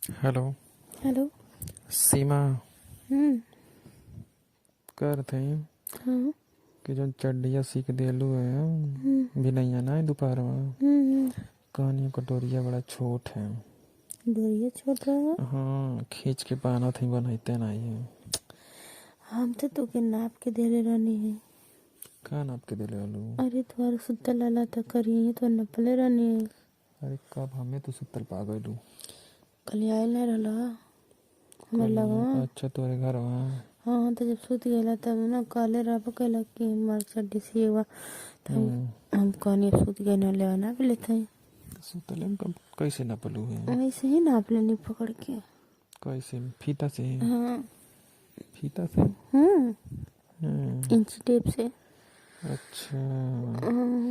Hello. Hello. सीमा। हम्म। कर थे हाँ। कि जो चड्डिया सीख देलू हम्म। है भी नहीं आना है दोपहर में। हम्म। कहानी कटोरिया बड़ा छोट है। बोरिया छोड़ रहा है। हाँ खींच के पाना थी बनते नहीं है। हम तो तुके नाप के देले रहनी है। का नाप के दिले वालू। अरे तुम्हारा सुत्ता लाला था करिए तो नपले रहनी है। अरे कब हमें तो सुतल पा गलू। कल आयल नहीं रहला हमें लगा। अच्छा तुम्हारे घर वहाँ। हाँ तो जब सूत गया तब ना काले रब कहला कि हमार चड्डी सी हुआ तो हम कहनी सूत गए न ले ना भी लेते हैं। सुतल में कब कैसे नापलू है। वैसे ही नाप लेनी पकड़ के। कैसे फीता से। हाँ। फीता से। हम्म। हम्म, इंची टेप से। अच्छा।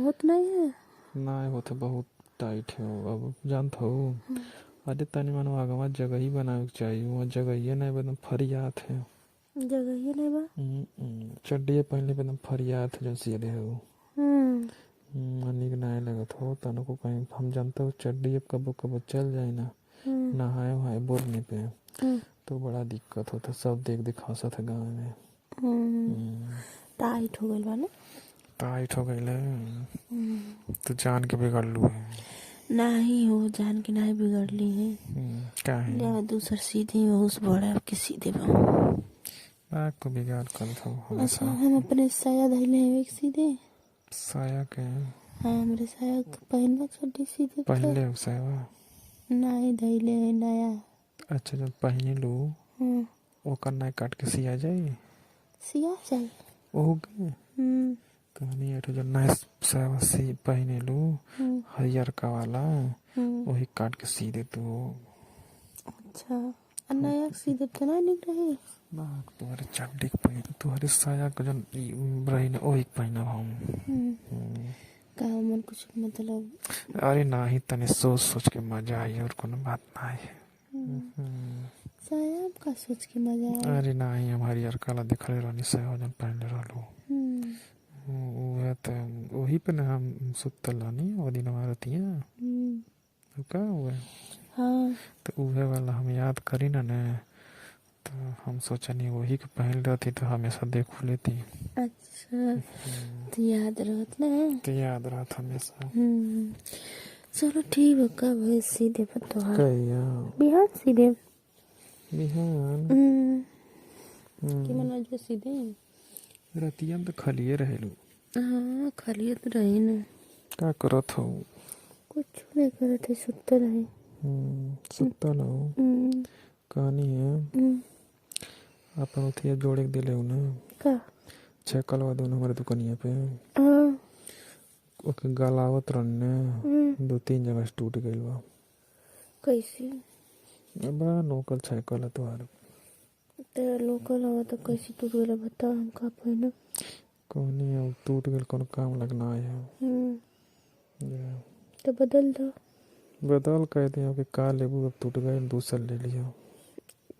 वो तो नहीं है। ना वो तो बहुत टाइट है वो, अब जानता हूँ। अरे तनी मन आगवा जगह ही बनावे के चाहिए, वहाँ जगह ही नहीं एकदम फरियात है। जगह ही नहीं बा। चड्डी पहनले पे एकदम फरियात है जो सीधे हो। हम्म। निक नहीं लगत हो तन को कहीं हम जानते हो चड्डी अब कबो कबो चल जाए ना हम्म। नहाए वहाए बोलने पे हम्म। तो बड़ा दिक्कत होता, सब देख देख हंसत है गाँव में। हम्म। हम्म, टाइट हो गइल बा ना। टाइट हो गई है। हम्म। तो जान के बिगड़ लू है। नहीं हो जान के नहीं बिगड़ली है। क्या है। या दूसर सीधे बहुत बड़ा के सीधे बा। आग को बिगाड़ कर था अच्छा हमेशा। हम अपने साया धैले हैं एक सीधे। साया के हाँ हमरे साया के पहनवा छोटी सीधे तो। पहले साया। नहीं धैले है नया। अच्छा जब पहने लू हम्म। वो करना काट के सिया जाए। सिया चाहिए। वो हो गए हम्म। कहानी एठो जो नया साया सी पहने लू हम्म। हरियर का वाला हम्म। वही काट के सी दे तू। अच्छा और नया के सीधे तो नहीं निक रही। बाग तुम्हारे चड्डी के पहन तुम्हारे साया का जो रही ना वही पहना हम। हम्म। हम्म, का मन कुछ मतलब। अरे ना ही तने सोच सोच के मजा आई और कोनो बात ना है। साया का सोच के मजा आई। अरे ना ही हम हरियर काला देखले रहनी साया जन पहनले रहलू। हम्म। वह तो वही पे ना हम सुतल रहनी वो दिन हमारा तिया का हुआ। हाँ। तो वह वाला हम याद करी ना ने तो हम सोचनी वही के पहन रहती तो हमेशा देख लेती। अच्छा तो याद रहत ना। तो याद रहता हमेशा। चलो ठीक है कब है सीधे पर त्योहार। कहिया बिहार सीधे। बिहान। कि मन आज सीधे। रतिया में तो खलिए रहेलू। हाँ खाली तो रही ना। का करत हो। कुछ नहीं करे थे सुत्ते रहे। सुतल हो। हम्म। कहानी है हम्म। अपन उथिया जोड़े के दिले हो ना का। छकल वा दोनों हमारे दुकानिया पे हाँ। ओके गलावत रहने दो तीन जगह से टूट गइल बा। कैसे। बड़ा नोकल छकल है तुम्हारे। तेरा लोकल हवा तो कैसे टूट गया बता हम का पाए। कहानी है टूट गइल कोनो काम लगना है। तो बदल दो। बदल कह दिया कि का लेबू अब टूट गए दूसर ले लिया।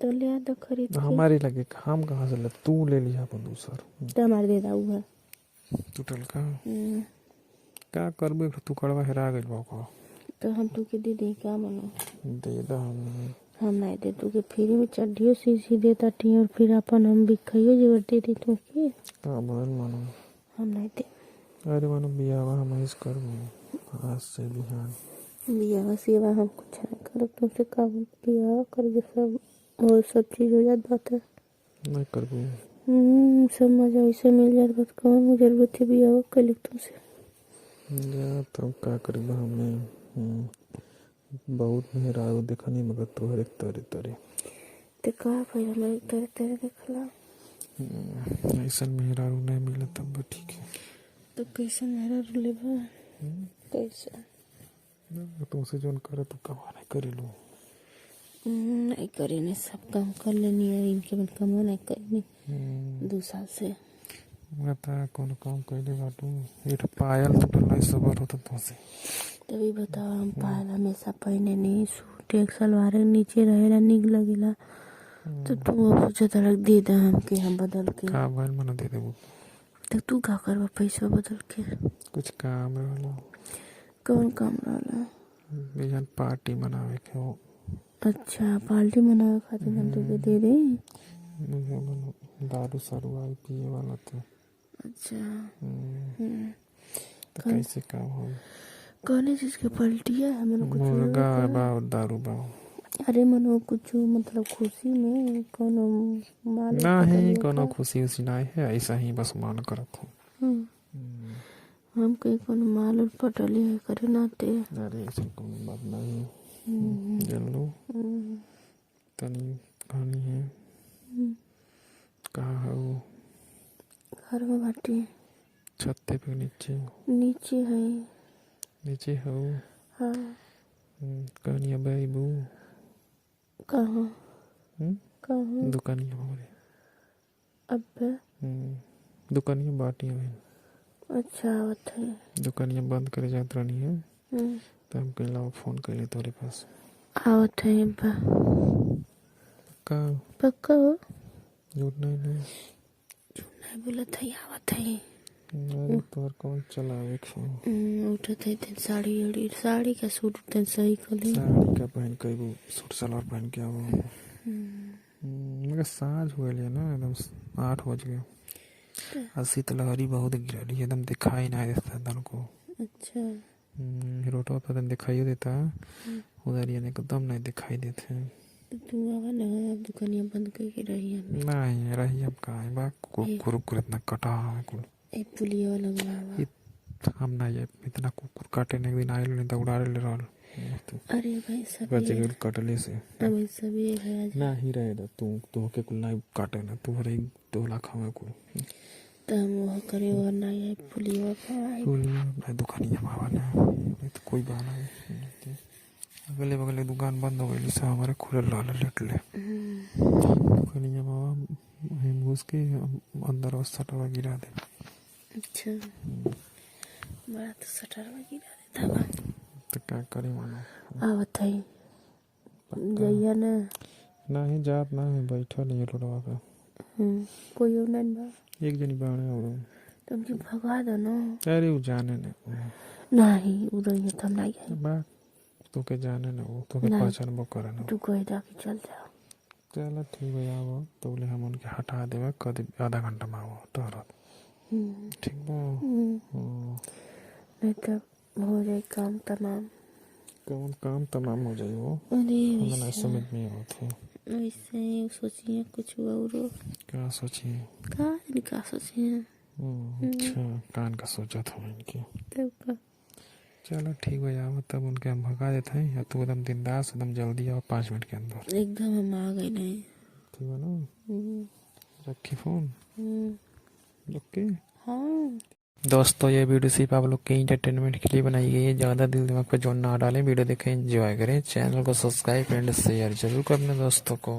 तो ले आ दो खरीद के। हमारी लगे हम कहाँ से ले तू ले लिया अपन दूसर। तो हमारे दे दा हुआ। टूटल का करबे तू कड़वा हेरा गइल बा को। तो हम तुके दे दे का मनो। दे दा हम नहीं दे तुके फ्री में चड्डियों सी देता टी और फिर अपन हम भी खाइयो जेवर दे दी तुके। का बोल मानो। हम नहीं दे। अरे मानो बियावा हम इस करबो आज से बिहान। बियाह सेवा हम कुछ नहीं करो तुमसे काम बियाह कर जे सब और सब चीज हो जात बात है। नहीं करबो। सब मजा वैसे मिल जात बात कौन जरूरत है बियाह कर ले तुमसे। या तो का करबो हमें बहुत मेहरारू देखनी मगर तोहरे तरे तरे। ते का पहले मेरे तेरे तेरे देखला। ऐसा मेहरारू नहीं मिला तब ठीक है। तो कैसे मेरा रुले बा। कैसे तुमसे जोन करे तो कमा नहीं करे लो। नहीं करे ने सब काम कर लेनी है इनके मन कमा नहीं करनी 2 साल से। बता कौन काम कैले बाटू एक पायल टूटल नहीं सबर होता तुमसे। तभी बताओ हम पायल हमेशा पहने नहीं सूट एक सलवार के नीचे रहेला निक लगेला। तो तू अब सोचा तड़क दे दा हमके हम बदल के। का बैल मना दे देबू। तो तू का करवा पैसा बदल के। कुछ काम रहला कौन काम रहला। बिहान पार्टी मनावे के हो। अच्छा पार्टी मनावे खातिर हम तुके दे दे। मुझे दारू सारू आई पिए वाला तो अच्छा तो कैसे काम हो। कौन चीज के पलटी है हमन कुछ मुर्गा बा और दारू बा। अरे मनो कुछ मतलब खुशी में कोनो माल नहीं कोनो खुशी उसी नहीं है, ऐसा ही बस मान करत हूँ। हम कहीं कोनो माल उल पटली है करे नाते। अरे ऐसा कोनो बात नहीं जान लो तनी कहानी है। कहाँ है वो? घर में बाटी छत्ते पे नीचे नीचे है। नीचे है वो। हाँ कहानी है बू कहाँ कहाँ दुकानिया हमारे अब दुकानिया बाटी है। अच्छा आवत है दुकानिया बंद करे जात रहनी है तो हम कहीं लाओ फोन कर ले तोरे पास आवत है अब्बा का पक्का हो झूठ नहीं नहीं बोला था आवत है। अरे तोर कौन चलावे उठत है तेन साड़ी का सूट तेन सही कले साड़ी का पहन के वो सूट सलवार पहन के आओ। मगर साँझ हुए लिए ना एकदम 8 बज गए। अस्सी तो लहरी बहुत गिरली एकदम दिखाई नहीं देता तन को। अच्छा रोड पर तन दिखाई देता उधर ये एकदम नहीं दिखाई देते। तू आवा ना दुकानिया बंद करके रही हम नहीं रही अब कहाँ बा कुकुर इतना कटा है कुल ए पुलिया लगवा हम ना ये इतना कुकुर काटे ने दिन आइल नहीं तो उड़ारे ले रहल अरे भाई सब बच गए कटले से। अब सब ये है आज ना ही रहे तू के कुल नहीं काटे ना तू रही 2 लाख हमें कुल तो हम वो करे और ना ये पुलिया का कुल मैं दुकान जमावा ना नहीं तो कोई बहाना नहीं। अगले बगले दुकान बंद हो गई सब हमारे खुले लाल लेट ले दुकान जमावा हम घुस के अंदर और सटवा गिरा दे। अच्छा बड़ा तो सटर गिरा देता बा तो क्या करें मानो आवत है जइया ना नहीं जात ना है बैठा नहीं रोडवा पे कोई और नहीं बा एक जनी बाणे और तुम जी भगवा दो ना। अरे वो जाने ने नहीं उधर ये तो नहीं है बा तो के जाने ने वो तो के पहचान बो करे ना तू कोई डाके चल जाओ। चलो ठीक है आओ तो बोले हम उनके हटा देवे कद आधा घंटा में आओ टहरत ठीक बा। नहीं तो हो जाए काम तमाम कौन काम तमाम हो जाए वो अरे हमें नहीं समझ में आता है। वैसे सोचिए कुछ और क्या सोचिए का सोचिए अच्छा कान का सोचा था इनके तब का चलो ठीक है आओ तब उनके हम भगा देते हैं या तो एकदम दिनदास एकदम जल्दी आओ 5 मिनट के अंदर एकदम हम आ गए नहीं ठीक है ना रखी फोन ओके। हाँ दोस्तों ये वीडियो सिर्फ आप लोग के इंटरटेनमेंट के लिए बनाई गई है। ज़्यादा दिल दिमाग पे जोड़ ना डालें। वीडियो देखें एंजॉय करें। चैनल को सब्सक्राइब एंड शेयर जरूर करें अपने दोस्तों को।